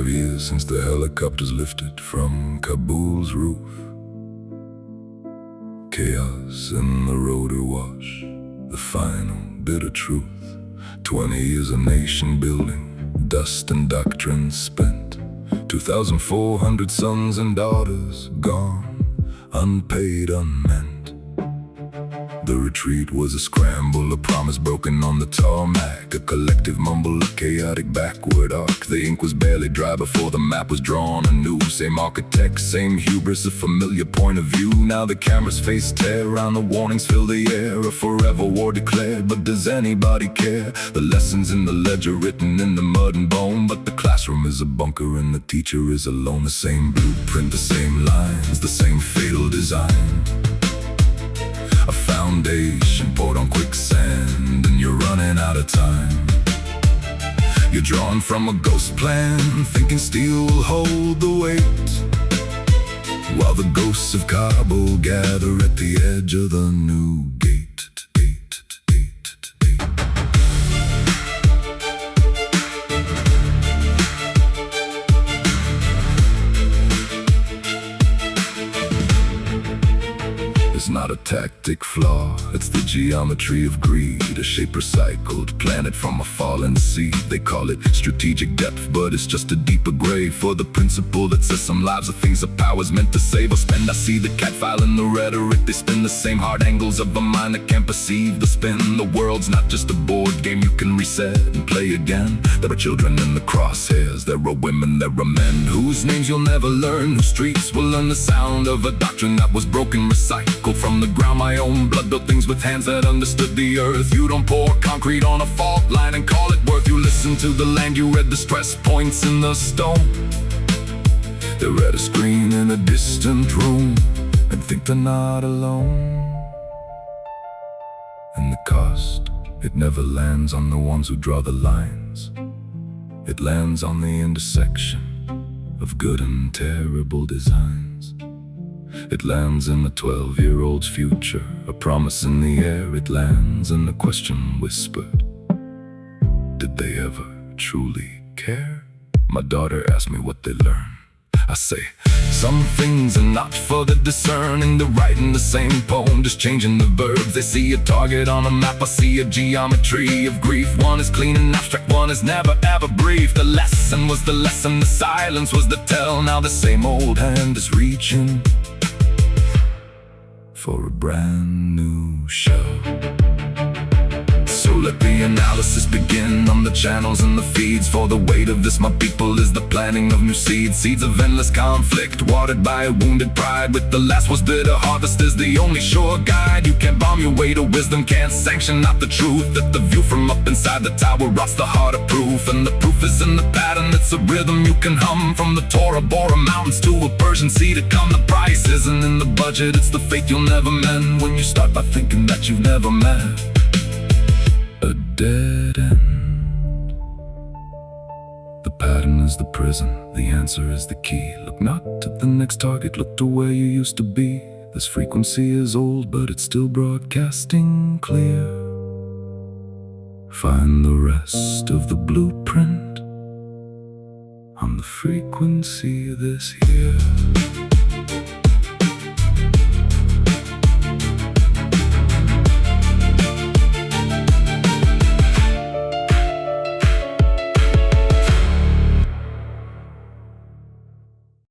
5 years since the helicopters lifted from Kabul's roof. Chaos in the rotor wash, the final bitter truth. 20 years of nation building, dust and doctrine spent. 2,400 sons and daughters gone, unpaid, unmeant. The retreat was a scramble, a promise broken on the tarmac, a collective mumble, a chaotic backward arc. The ink was barely dry before the map was drawn anew. Same architect, same hubris, a familiar point of view. Now the cameras face Tehran, the warnings fill the air. A forever war declared, but does anybody care? The lessons in the ledger written in the mud and bone, but the classroom is a bunker and the teacher is alone. The same blueprint, the same lines, the same fatal design. A foundation poured on quicksand, and you're running out of time. You're drawn from a ghost plan, thinking steel will hold the weight, while the ghosts of Kabul gather at the edge of the new gate. It's not a tactic flaw, it's the geometry of greed. A shape recycled, planted from a fallen seed. They call it strategic depth, but it's just a deeper grave for the principle that says some lives are things of power's meant to save or spend. I see the catfile in the rhetoric, they spin the same hard angles of a mind that can't perceive the spin. The world's not just a board game you can reset and play again. There are children in the crosshairs, there are women, there are men whose names you'll never learn, whose streets will learn the sound of a doctrine that was broken, recycled from the ground. My own blood built things with hands that understood the earth. You don't pour concrete on a fault line and call it worth. You listen to the land, you read the stress points in the stone. They read a screen in a distant room and think they're not alone. And the cost, it never lands on the ones who draw the lines. It lands on the intersection of good and terrible designs. It lands in the 12-year-old's future, a promise in the air. It lands in the question whispered, did they ever truly care? My daughter asked me what they learn. I say, some things are not for the discerning. They're writing the same poem, just changing the verbs. They see a target on a map, I see a geometry of grief. One is clean and abstract, one is never ever brief. The lesson was the lesson, the silence was the tell. Now the same old hand is reaching for a brand new show. So let the analysis begin on the channels and the feeds. For the weight of this, my people, is the planting of new seeds. Seeds of endless conflict, watered by a wounded pride. With the last was bitter, harvest is the only sure guide. You can't bomb your way to wisdom, can't sanction out the truth. That the view from up inside the tower rots the heart of proof. And the proof is in the pattern, it's a rhythm you can hum. From the Tora Bora mountains to a Persian sea to come. The price isn't in the budget, it's the faith you'll never mend. When you start by thinking that you've never met a dead end. The pattern is the prison, the answer is the key. Look not to the next target, look to where you used to be. This frequency is old, but it's still broadcasting clear. Find the rest of the blueprint on the frequency this year.